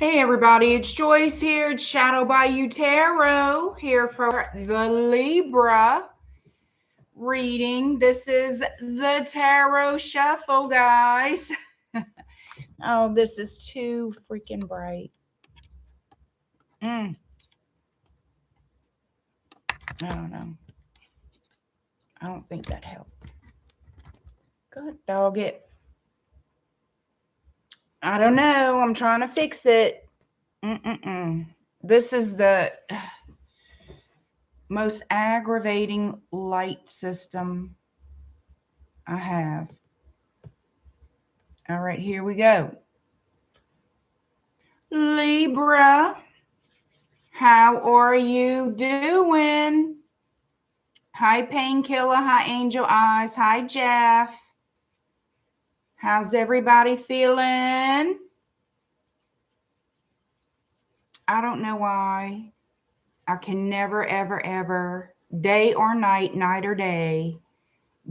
Hey everybody, it's Joyce here. It's Shadow Bayou Tarot here for the Libra reading. This is the Tarot Shuffle, guys. Oh, this is too freaking bright. I don't know. I don't think that helped. Good dog it. I don't know. I'm trying to fix it. This is the most aggravating light system I have. All right, here we go. Libra, how are you doing? Hi, Painkiller. Hi, Angel Eyes. Hi, Jeff. How's everybody feeling? I don't know why I can never, ever, ever, day or night, night or day,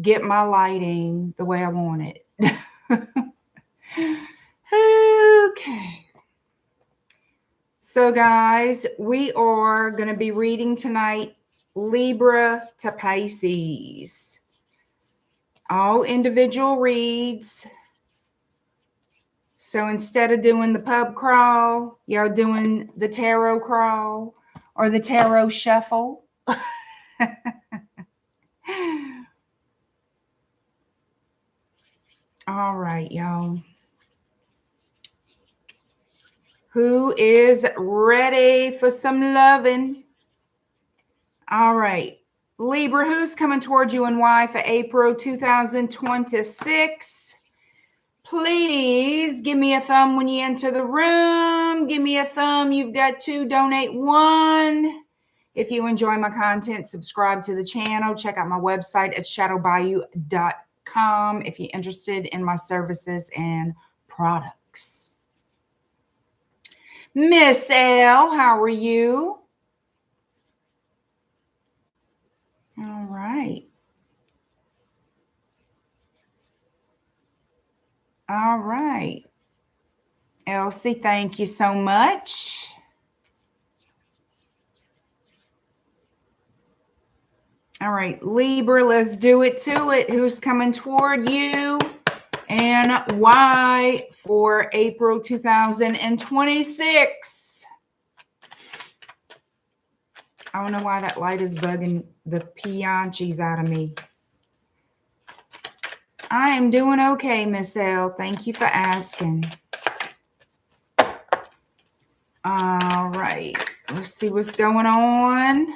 get my lighting the way I want it. Okay. So, guys, we are going to be reading tonight Libra to Pisces. All individual reads. So instead of doing the pub crawl, y'all doing the tarot crawl or the tarot shuffle. All right, y'all. Who is ready for some loving? All right. Libra, who's coming towards you and why for April 2026? Please give me a thumb when you enter the room. Give me a thumb. You've got 2. Donate 1. If you enjoy my content, subscribe to the channel. Check out my website at shadowbayou.com if you're interested in my services and products. Miss L, how are you? All right. All right. Elsie, thank you so much. All right, Libra, let's do it to it. Who's coming toward you and why for April 2026? I don't know why that light is bugging the pianchis out of me. I am doing okay, Miss L. Thank you for asking. All right. Let's see what's going on.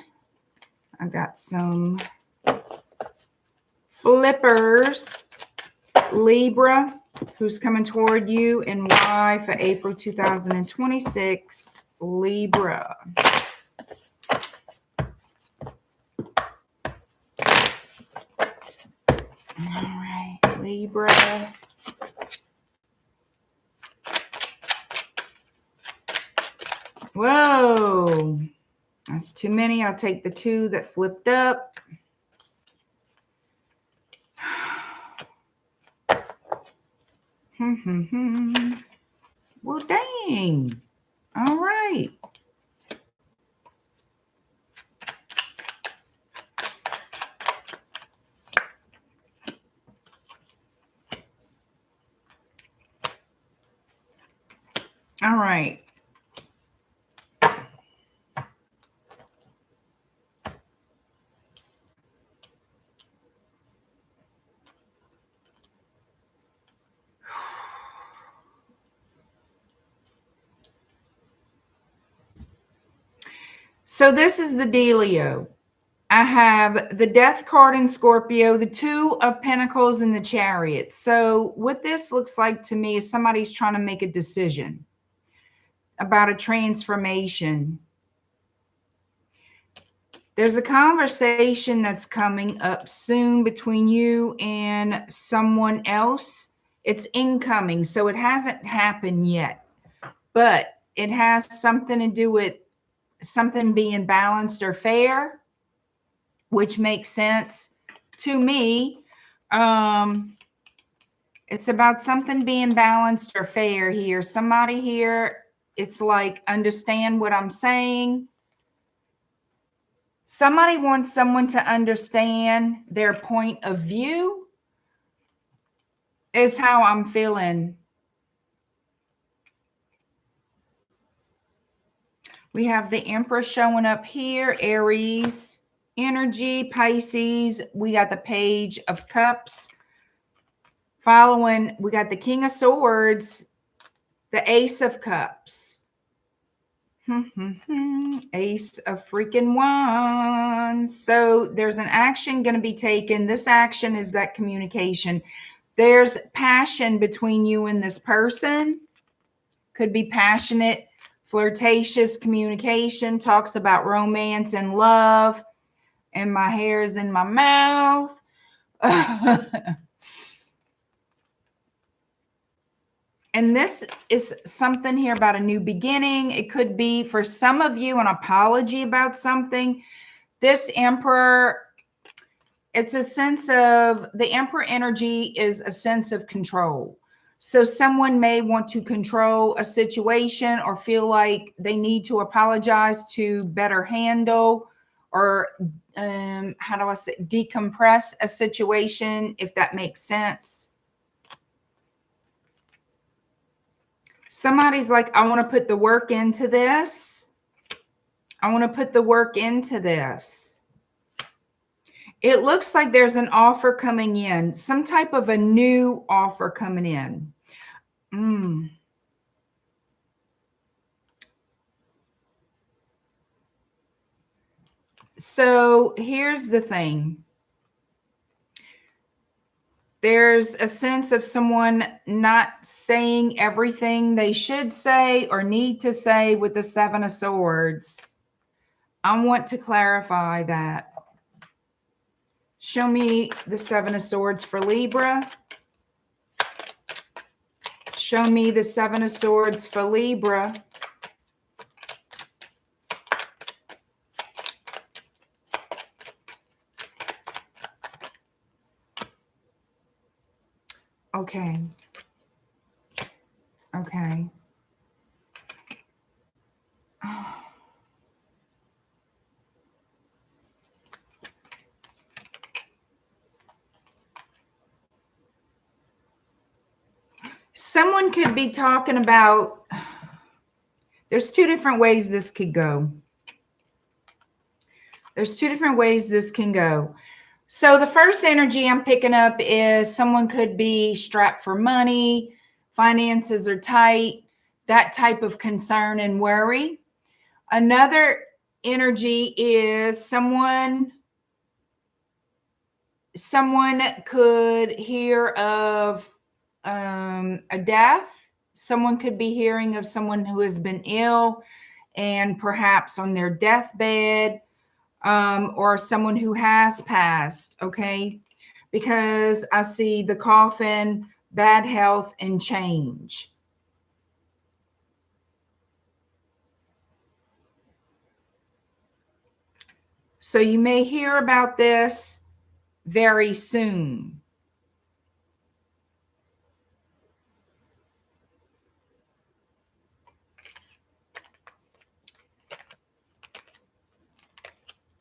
I got some flippers. Libra, who's coming toward you and why for April 2026? Libra. All right, Libra. Whoa, that's too many. I'll take the 2 that flipped up. Well, dang. All right. All right. So this is the dealio. I have the Death card in Scorpio, the 2 of Pentacles, and the Chariot. So what this looks like to me is somebody's trying to make a decision about a transformation. There's a conversation that's coming up soon between you and someone else. It's incoming, so it hasn't happened yet, but it has something to do with something being balanced or fair, which makes sense to me. It's about something being balanced or fair here. Somebody here It's like, understand what I'm saying. Somebody wants someone to understand their point of view, is how I'm feeling. We have the Empress showing up here, Aries energy, Pisces. We got the Page of Cups. Following, we got the King of Swords, the Ace of Cups. Ace of freaking Wands. So there's an action going to be taken. This action is that communication. There's passion between you and this person. Could be passionate, flirtatious communication. Talks about romance and love. And my hair is in my mouth. And this is something here about a new beginning. It could be for some of you an apology about something. This Emperor, it's a sense of, the Emperor energy is a sense of control. So someone may want to control a situation or feel like they need to apologize to better handle or how do I say, decompress a situation, if that makes sense. Somebody's like, I want to put the work into this. I want to put the work into this. It looks like there's an offer coming in, some type of a new offer coming in. So here's the thing. There's a sense of someone not saying everything they should say or need to say with the Seven of Swords. I want to clarify that. Show me the Seven of Swords for Libra. Show me the Seven of Swords for Libra. Okay. Okay. Someone could be talking about, there's two different ways this could go. There's two different ways this can go. So the first energy I'm picking up is someone could be strapped for money, finances are tight, that type of concern and worry. Another energy is someone could hear of a death. Someone could be hearing of someone who has been ill and perhaps on their deathbed, or someone who has passed, okay? Because I see the coffin, bad health, and change. So you may hear about this very soon.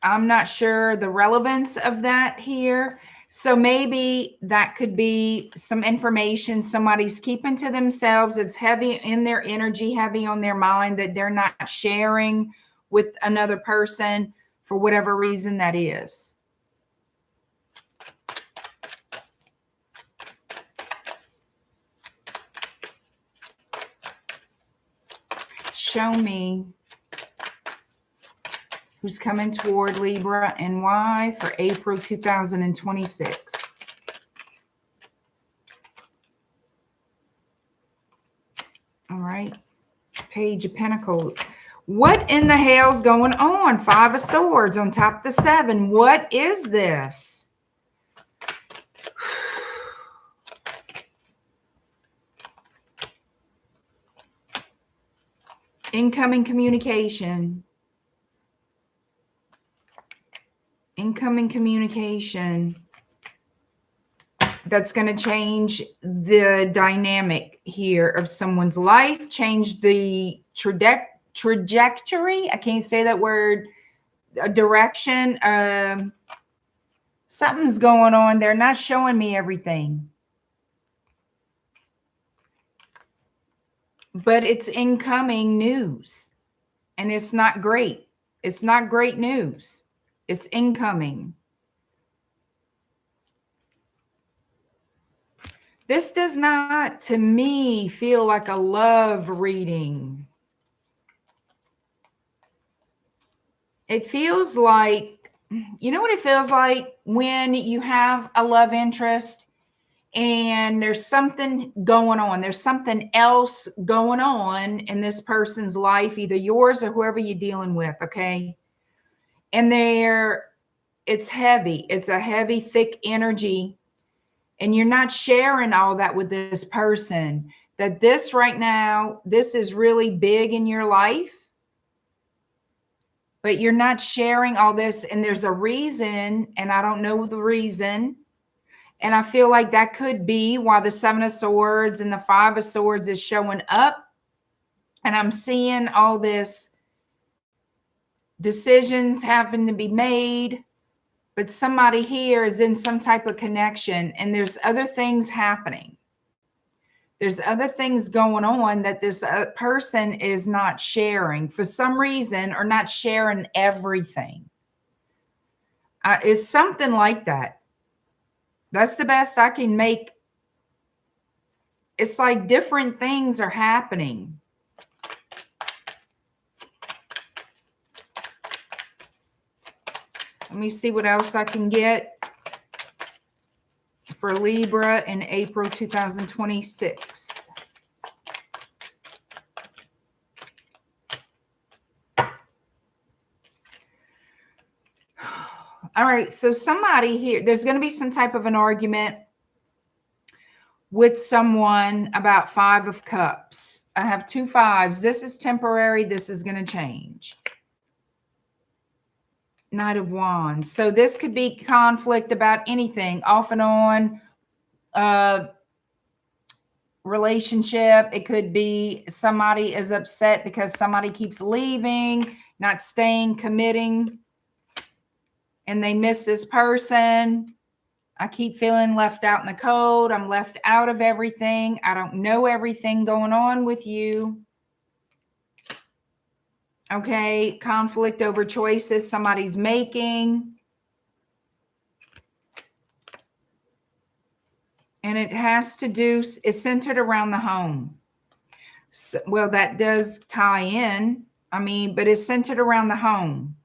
I'm not sure the relevance of that here. So maybe that could be some information somebody's keeping to themselves. It's heavy in their energy, heavy on their mind, that they're not sharing with another person for whatever reason that is. Show me who's coming toward Libra and why for April 2026. All right. Page of Pentacles. What in the hell's going on? Five of Swords on top of the Seven. What is this? Incoming communication. Incoming communication. that's going to change the dynamic here of someone's life, change the trajectory. I can't say that word. A direction. Something's going on. They're not showing me everything. But it's incoming news. And it's not great. It's not great news. It's incoming. This does not, to me, feel like a love reading. It feels like, you know what it feels like when you have a love interest and there's something going on. There's something else going on in this person's life, either yours or whoever you're dealing with, okay? And it's heavy. It's a heavy, thick energy. And you're not sharing all that with this person. That this right now, this is really big in your life. But you're not sharing all this. And there's a reason, and I don't know the reason. And I feel like that could be why the Seven of Swords and the Five of Swords is showing up. And I'm seeing all this decisions having to be made. But somebody here is in some type of connection. And there's other things happening. There's other things going on that this person is not sharing for some reason, or not sharing everything. It's something like that. That's the best I can make. It's like different things are happening. Let me see what else I can get for Libra in April 2026. All right, so somebody here, there's going to be some type of an argument with someone about Five of Cups. I have two fives. This is temporary. This is going to change. Knight of Wands. So this could be conflict about anything, off and on, relationship. It could be somebody is upset because somebody keeps leaving, not staying, committing, and they miss this person. I keep feeling left out in the cold. I'm left out of everything. I don't know everything going on with you. Okay, conflict over choices somebody's making. And it has to do, it's centered around the home. So, well, that does tie in. I mean, but it's centered around the home.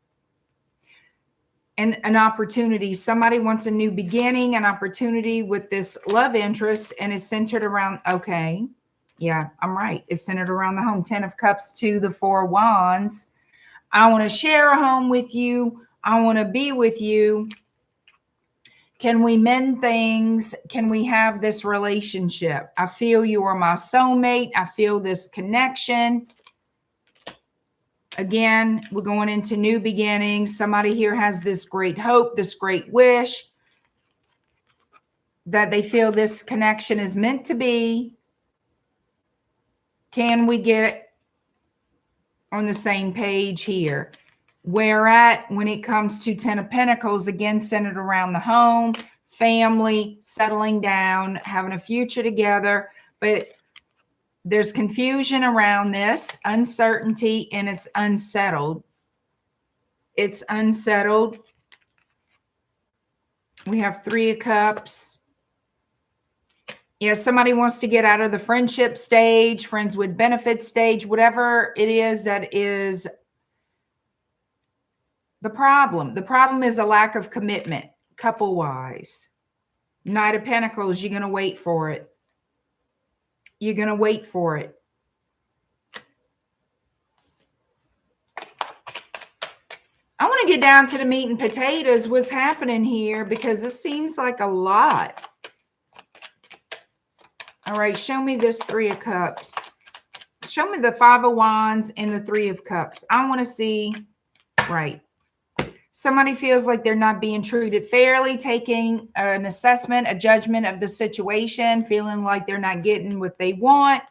And an opportunity. Somebody wants a new beginning, an opportunity with this love interest, and it's centered around, okay, yeah, I'm right. It's centered around the home. 10 of Cups to the Four of Wands. I want to share a home with you. I want to be with you. Can we mend things? Can we have this relationship? I feel you are my soulmate. I feel this connection. Again, we're going into new beginnings. Somebody here has this great hope, this great wish that they feel this connection is meant to be. Can we get on the same page here? Where at when it comes to 10 of Pentacles, again, centered around the home, family, settling down, having a future together. But there's confusion around this, uncertainty, and it's unsettled. It's unsettled. We have 3 of Cups. You know, somebody wants to get out of the friendship stage, friends with benefit stage, whatever it is that is the problem. The problem is a lack of commitment, couple-wise. Knight of Pentacles, you're going to wait for it. You're going to wait for it. I want to get down to the meat and potatoes. What's happening here? Because this seems like a lot. All right, show me this 3 of Cups. Show me the 5 of Wands and the 3 of Cups. I want to see, right. Somebody feels like they're not being treated fairly, taking an assessment, a judgment of the situation, feeling like they're not getting what they want.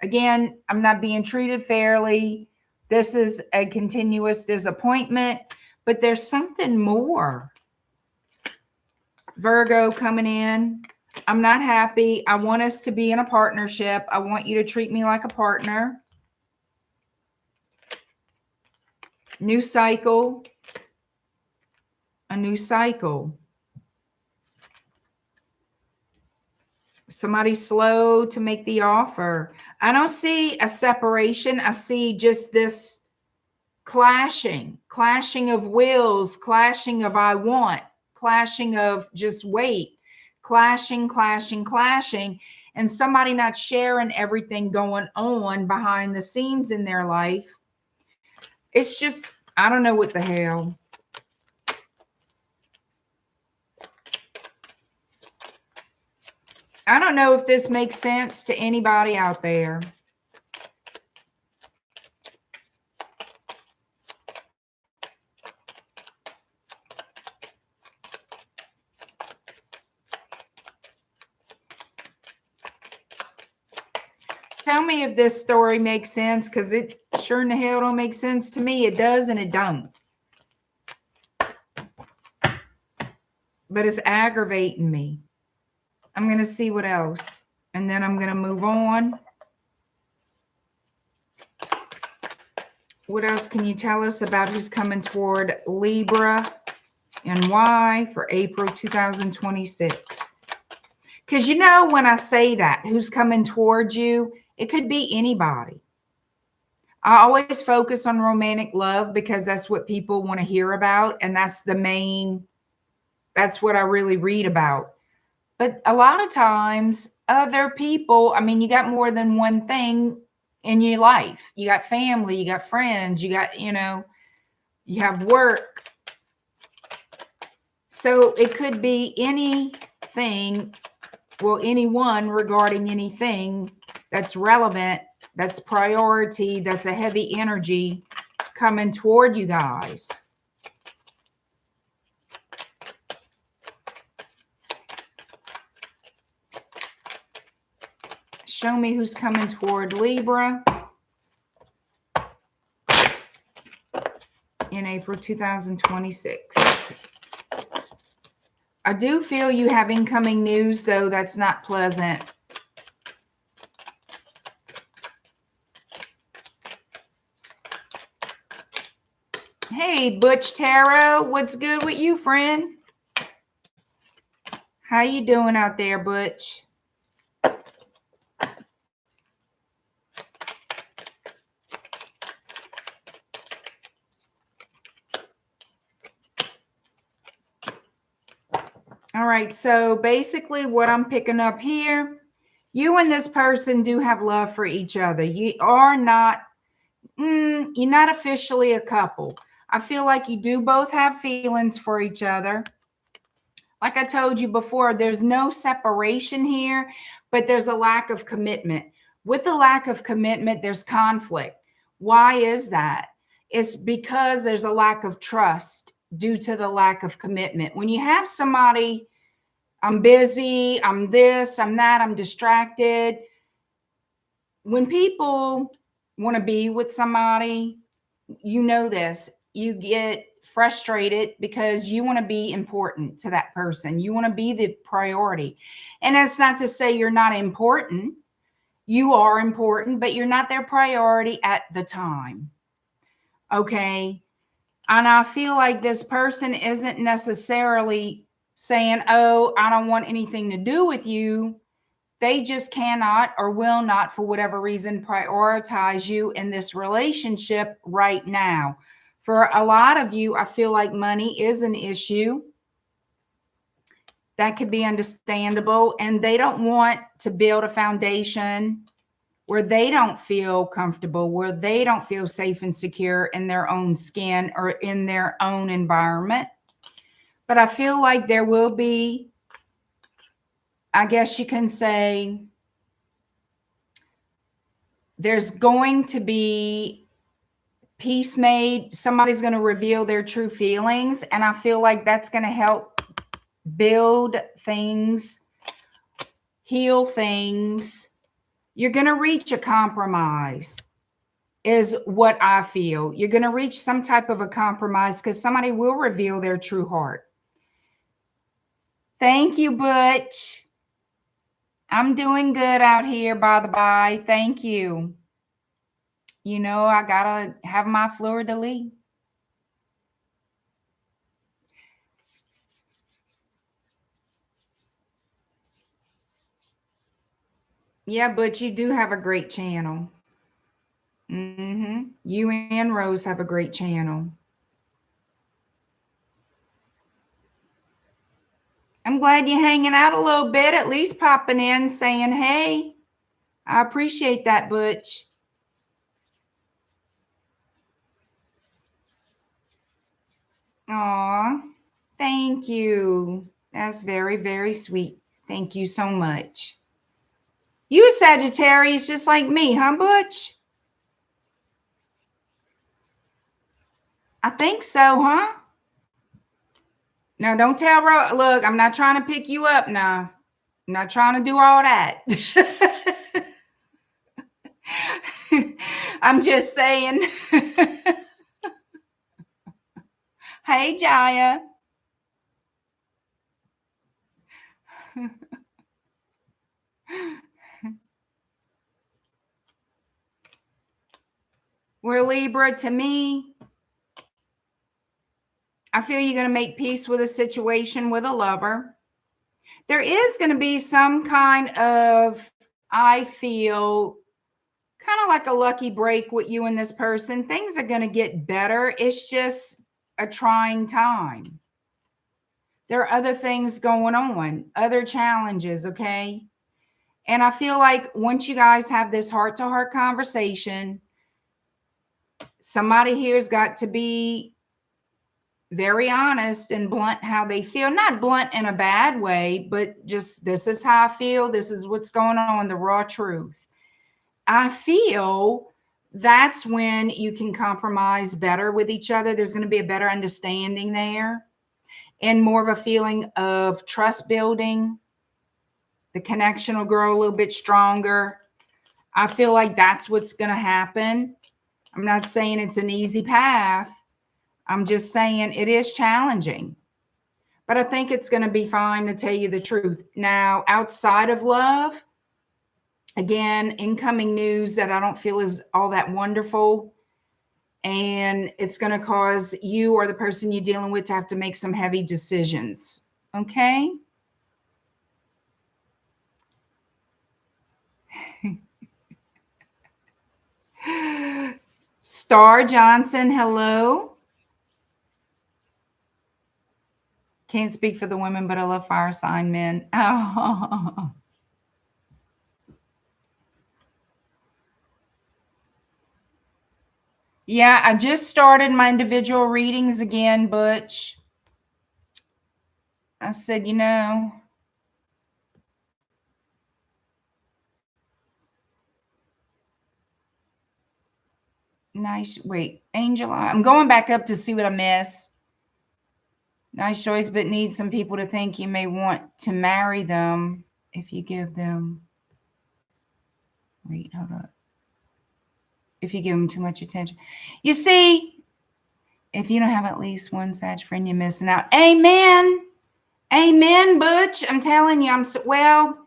Again, I'm not being treated fairly. This is a continuous disappointment, but there's something more. Virgo coming in. I'm not happy. I want us to be in a partnership. I want you to treat me like a partner. New cycle. A new cycle. Somebody slow to make the offer. I don't see a separation. I see just this clashing of wills, clashing of I want, clashing of just wait, clashing, and somebody not sharing everything going on behind the scenes in their life. It's just, I don't know what the hell. I don't know if this makes sense to anybody out there. Tell me if this story makes sense, because it sure in the hell don't make sense to me. It does and it don't. But it's aggravating me. I'm going to see what else, and then I'm going to move on. What else can you tell us about who's coming toward Libra and why for April 2026? Because you know, when I say that, who's coming towards you, it could be anybody. I always focus on romantic love because that's what people want to hear about, and that's what I really read about. But a lot of times, other people, I mean, you got more than one thing in your life. You got family, you got friends, you got, you have work. So it could be anything, well, anyone regarding anything that's relevant, that's priority, that's a heavy energy coming toward you guys. Show me who's coming toward Libra in April 2026. I do feel you have incoming news, though. That's not pleasant. Hey, Butch Tarot, what's good with you, friend? How you doing out there, Butch? All right, so basically what I'm picking up here, you and this person do have love for each other. You are not, you're not officially a couple. I feel like you do both have feelings for each other. Like I told you before, there's no separation here, but there's a lack of commitment. With the lack of commitment, there's conflict. Why is that? It's because there's a lack of trust due to the lack of commitment. When you have somebody, I'm busy, I'm this, I'm that, I'm distracted. When people want to be with somebody, you know this, you get frustrated because you want to be important to that person. You want to be the priority. And that's not to say you're not important. You are important, but you're not their priority at the time. Okay. And I feel like this person isn't necessarily saying, oh, I don't want anything to do with you. They just cannot or will not, for whatever reason, prioritize you in this relationship right now. For a lot of you, I feel like money is an issue. That could be understandable. And they don't want to build a foundation where they don't feel comfortable, where they don't feel safe and secure in their own skin or in their own environment. But I feel like there will be, I guess you can say, there's going to be peace made. Somebody's going to reveal their true feelings. And I feel like that's going to help build things, heal things. You're going to reach a compromise, is what I feel. You're going to reach some type of a compromise because somebody will reveal their true heart. Thank you, Butch. I'm doing good out here, by the by. Thank you. You know, I got to have my fleur de lis. Yeah, but you do have a great channel. You and Rose have a great channel. I'm glad you're hanging out a little bit, at least popping in, saying, hey. I appreciate that, Butch. Aw, thank you. That's very, very sweet. Thank you so much. You a Sagittarius just like me, huh, Butch? I think so, huh? Now, don't tell Rose. Look, I'm not trying to pick you up now. I'm not trying to do all that. I'm just saying. Hey, Jaya. We're Libra. To me, I feel you're going to make peace with a situation with a lover. There is going to be some kind of, I feel, kind of like a lucky break with you and this person. Things are going to get better. It's just a trying time. There are other things going on, other challenges, okay? And I feel like once you guys have this heart-to-heart conversation, somebody here's got to be very honest and blunt how they feel. Not blunt in a bad way, but just, this is how I feel. This is what's going on, the raw truth. I feel that's when you can compromise better with each other. There's going to be a better understanding there and more of a feeling of trust building. The connection will grow a little bit stronger. I feel like that's what's going to happen. I'm not saying it's an easy path. I'm just saying it is challenging, but I think it's going to be fine, to tell you the truth. Now, outside of love, again, incoming news that I don't feel is all that wonderful. And it's going to cause you or the person you're dealing with to have to make some heavy decisions. Okay? Star Johnson, hello. Can't speak for the women, but I love fire sign men. Oh. Yeah, I just started my individual readings again, Butch. I said, you know, nice. Wait, Angel, I'm going back up to see what I miss. Nice choice, but need some people to think you may want to marry them if you give them. Wait, hold up. If you give them too much attention. You see, if you don't have at least one Sag friend, you're missing out. Amen. Amen, Butch. I'm telling you, I'm surrounded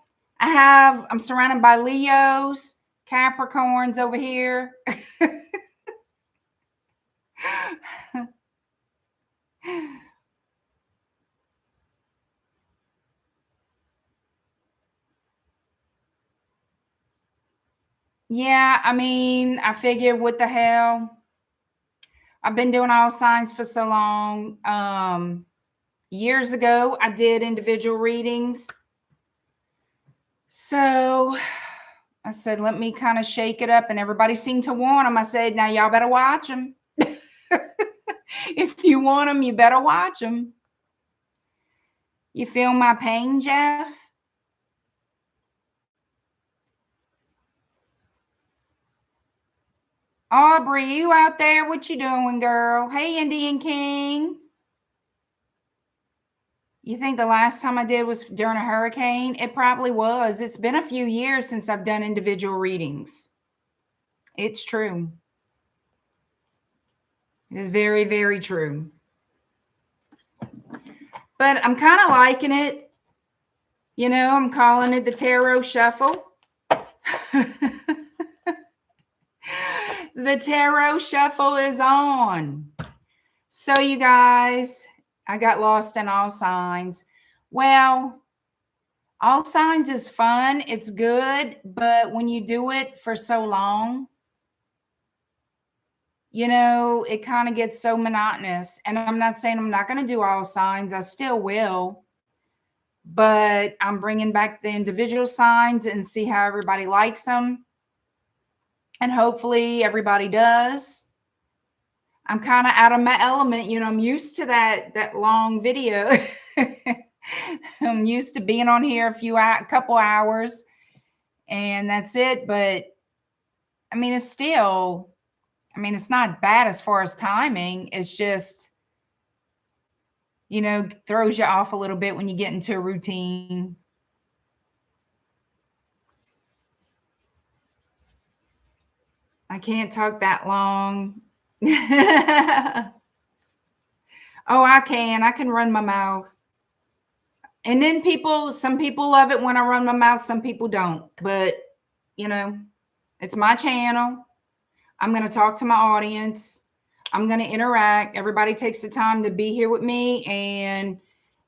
by Leos, Capricorns over here. Yeah, I mean, I figure what the hell? I've been doing all signs for so long. Years ago, I did individual readings. So I said, let me kind of shake it up. And everybody seemed to want them. I said, now y'all better watch them. If you want them, you better watch them. You feel my pain, Jeff? Aubrey, you out there? What you doing, girl? Hey, Indian King. You think the last time I did was during a hurricane? It probably was. It's been a few years since I've done individual readings. It's true. It is very, very true. But I'm kind of liking it. You know, I'm calling it the Tarot Shuffle. The Tarot Shuffle is on. So, you guys, I got lost in all signs. Well, all signs is fun. It's good. But when you do it for so long, you know, it kind of gets so monotonous. And I'm not saying I'm not going to do all signs. I still will. But I'm bringing back the individual signs and see how everybody likes them. And hopefully everybody does. I'm kind of out of my element. You know, I'm used to that long video. I'm used to being on here a couple hours and that's it. But I mean, it's not bad as far as timing. It's just, you know, throws you off a little bit when you get into a routine. I can't talk that long. Oh, I can run my mouth. And then some people love it when I run my mouth. Some people don't, but you know, it's my channel. I'm going to talk to my audience. I'm going to interact. Everybody takes the time to be here with me. And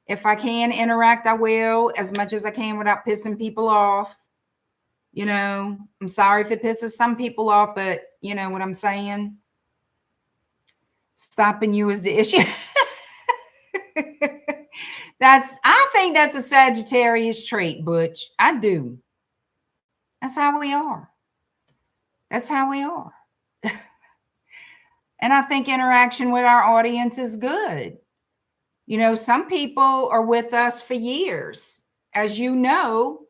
if I can interact, I will as much as I can without pissing people off. You know, I'm sorry if it pisses some people off, but you know what I'm saying? Stopping you is the issue. I think that's a Sagittarius trait, Butch. I do. That's how we are. That's how we are. And I think interaction with our audience is good. You know, some people are with us for years. As you know,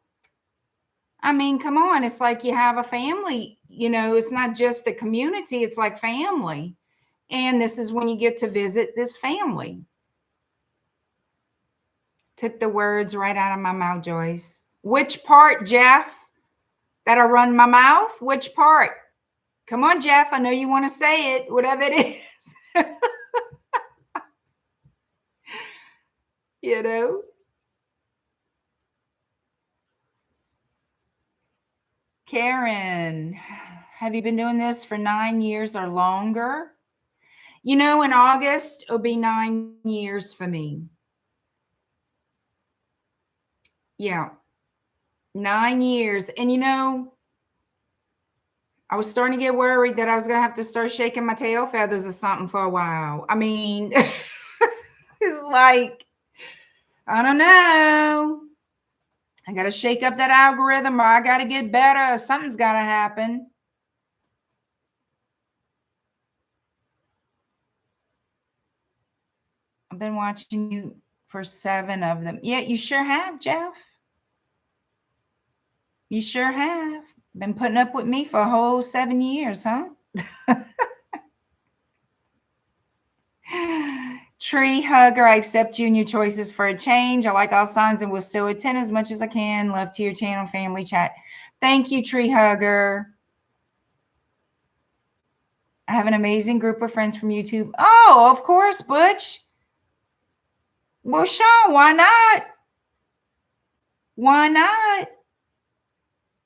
I mean, come on. It's like you have a family. You know, it's not just a community. It's like family. And this is when you get to visit this family. Took the words right out of my mouth, Joyce. Which part, Jeff? That I run my mouth? Which part? Come on, Jeff. I know you want to say it, whatever it is. You know? Karen, have you been doing this for 9 years or longer? You know, in August, it'll be 9 years for me. Yeah. 9 years. And you know, I was starting to get worried that I was going to have to start shaking my tail feathers or something for a while. I mean, it's like, I don't know. I got to shake up that algorithm or I got to get better. Or something's got to happen. I've been watching you for 7 of them. Yeah, you sure have, Jeff. You sure have. Been putting up with me for a whole 7 years, huh? Tree hugger, I accept you and your choices for a change. I like all signs and will still attend as much as I can. Love to your channel, family chat. Thank you, tree hugger. I have an amazing group of friends from YouTube. Oh, of course, Butch. Well, Sean, why not? Why not?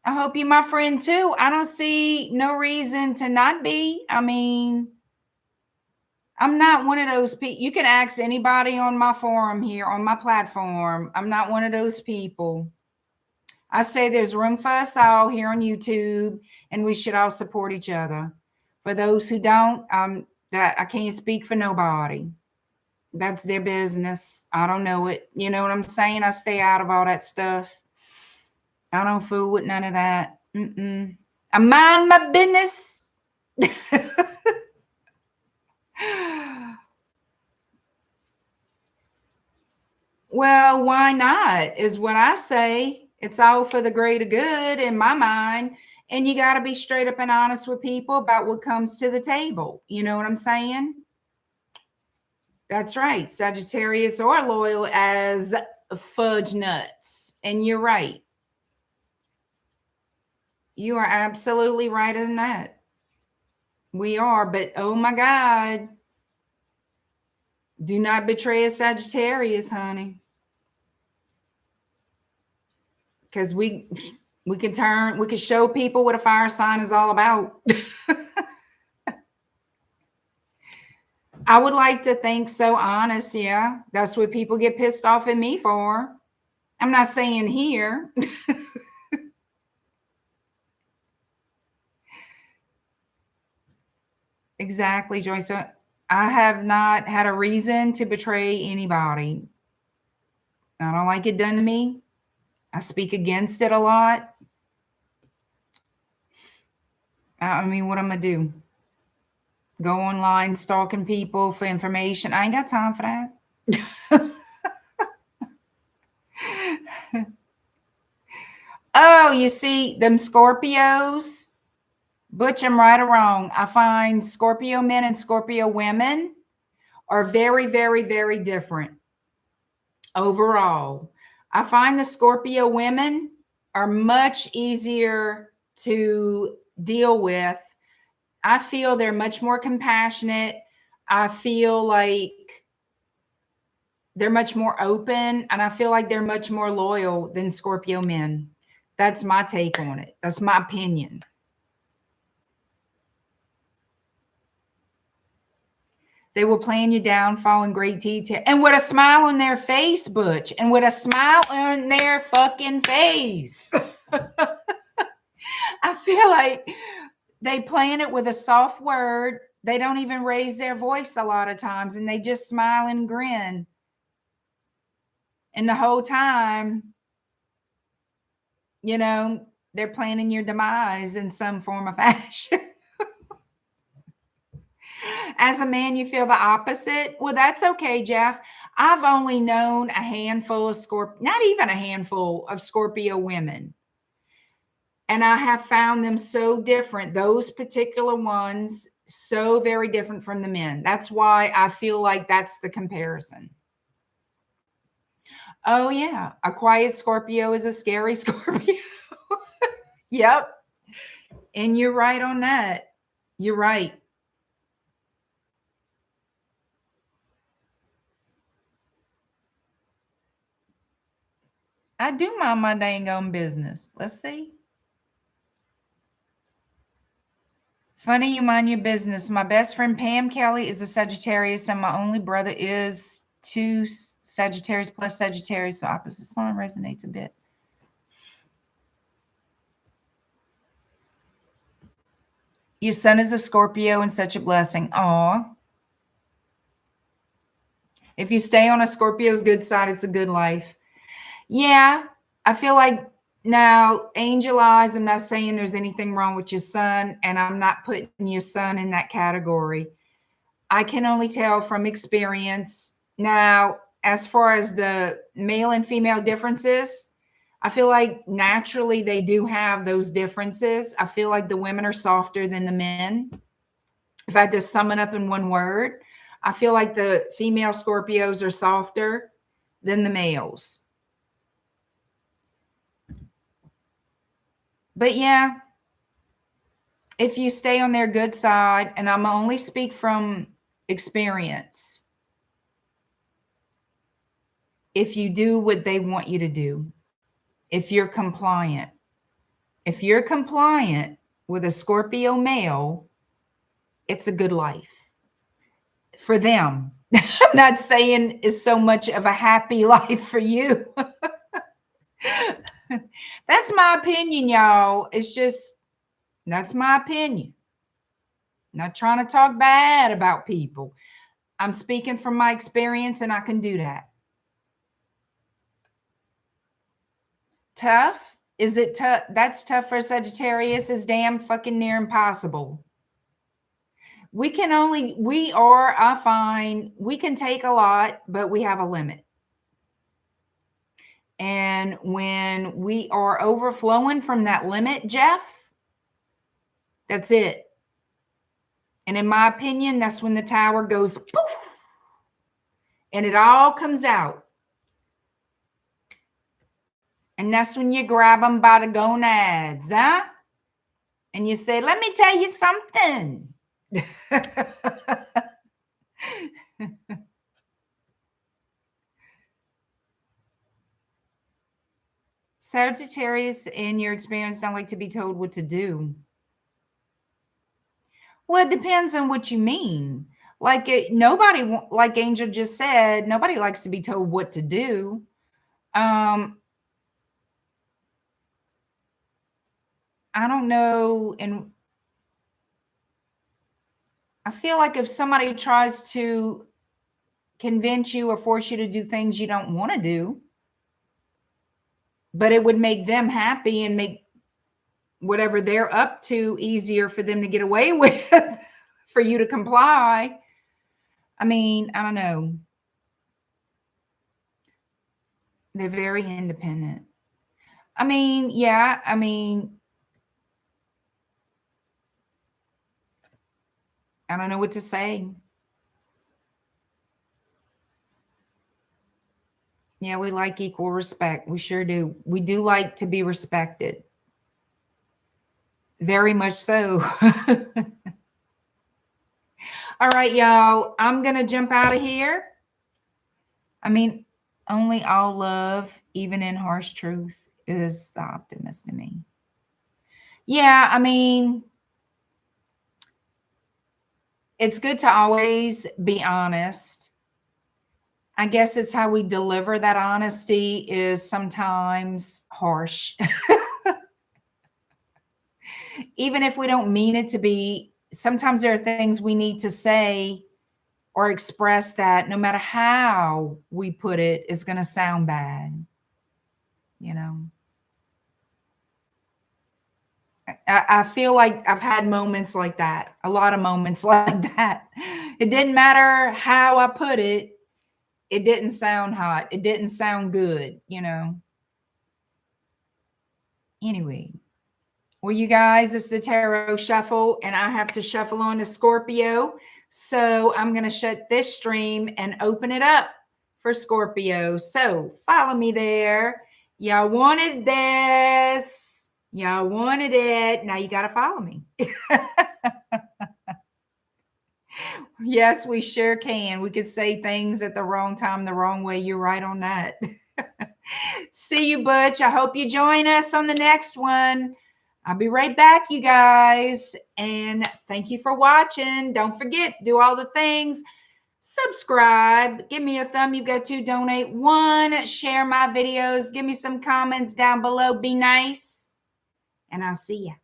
I hope you're my friend too. I don't see no reason to not be. I mean, I'm not one of those people. You can ask anybody on my forum here, on my platform. I'm not one of those people. I say there's room for us all here on YouTube, and we should all support each other. For those who don't, that I can't speak for nobody. That's their business. I don't know it. You know what I'm saying? I stay out of all that stuff. I don't fool with none of that. I mind my business. Well, why not? Is what I say. It's all for the greater good in my mind. And you got to be straight up and honest with people about what comes to the table. You know what I'm saying? That's right. Sagittarius are loyal as fudge nuts. And you're right. You are absolutely right in that. We are, but oh my God. Do not betray a Sagittarius, honey. Because we could show people what a fire sign is all about. I would like to think so honest, yeah. That's what people get pissed off at me for. I'm not saying here. Exactly, Joyce. So I have not had a reason to betray anybody. I don't like it done to me. I speak against it a lot. I mean, what I'm going to do? Go online stalking people for information? I ain't got time for that. Oh, you see, them Scorpios, butch them right or wrong. I find Scorpio men and Scorpio women are very, very, very different overall. I find the Scorpio women are much easier to deal with. I feel they're much more compassionate. I feel like they're much more open, and I feel like they're much more loyal than Scorpio men. That's my take on it. That's my opinion. They will plan your downfall in great detail and with a smile on their face, Butch, and with a smile on their fucking face. I feel like they plan it with a soft word. They don't even raise their voice a lot of times, and they just smile and grin. And the whole time, you know, they're planning your demise in some form of fashion. As a man, you feel the opposite. Well, that's okay, Jeff. I've only known a handful of not even a handful of Scorpio women. And I have found them so different, those particular ones, so very different from the men. That's why I feel like that's the comparison. Oh, yeah. A quiet Scorpio is a scary Scorpio. Yep. And you're right on that. You're right. I do mind my dang own business. Let's see. Funny you mind your business. My best friend Pam Kelly is a Sagittarius, and my only brother is two Sagittarius plus Sagittarius. So opposite sign resonates a bit. Your son is a Scorpio and such a blessing. Aw. If you stay on a Scorpio's good side, it's a good life. Yeah, I feel like now, angel eyes, I'm not saying there's anything wrong with your son, and I'm not putting your son in that category. I can only tell from experience. Now, as far as the male and female differences, I feel like naturally they do have those differences. I feel like the women are softer than the men. If I had to sum it up in one word, I feel like the female Scorpios are softer than the males. But yeah, if you stay on their good side, and I'm only speak from experience, if you do what they want you to do, if you're compliant with a Scorpio male, it's a good life for them. I'm not saying it's so much of a happy life for you. That's my opinion, y'all. It's just, that's my opinion. Not trying to talk bad about people. I'm speaking from my experience, and I can do that. Tough? Is it tough? That's tough for Sagittarius is damn fucking near impossible. We are, I find, we can take a lot, but we have a limit. And when we are overflowing from that limit, Jeff, That's it. And in my opinion, that's when the Tower goes poof, and it all comes out. And that's when you grab them by the gonads, huh? And you say, let me tell you something. Sagittarius, in your experience, don't like to be told what to do. Well, it depends on what you mean. Like nobody, like Angel just said, nobody likes to be told what to do. I don't know. And I feel like if somebody tries to convince you or force you to do things you don't want to do, but it would make them happy and make whatever they're up to easier for them to get away with, for you to comply. I mean, I don't know. They're very independent. I mean, yeah, I mean, I don't know what to say. Yeah, we like equal respect. We sure do. We do like to be respected. Very much so. All right, y'all. I'm going to jump out of here. I mean, only all love, even in harsh truth, is the optimist in me. Yeah, I mean, it's good to always be honest. I guess it's how we deliver that honesty is sometimes harsh. Even if we don't mean it to be, sometimes there are things we need to say or express that no matter how we put it is going to sound bad. You know, I feel like I've had moments like that, a lot of moments like that. It didn't matter how I put it. It didn't sound hot. It didn't sound good, you know. Anyway, well, you guys, it's the Tarot Shuffle, and I have to shuffle on to Scorpio. So I'm going to shut this stream and open it up for Scorpio. So follow me there. Y'all wanted this. Y'all wanted it. Now you got to follow me. Yes, we sure can. We could say things at the wrong time, the wrong way. You're right on that. See you, Butch. I hope you join us on the next one. I'll be right back, you guys. And thank you for watching. Don't forget, do all the things. Subscribe. Give me a thumb. You've got to donate. 1, share my videos. Give me some comments down below. Be nice. And I'll see you.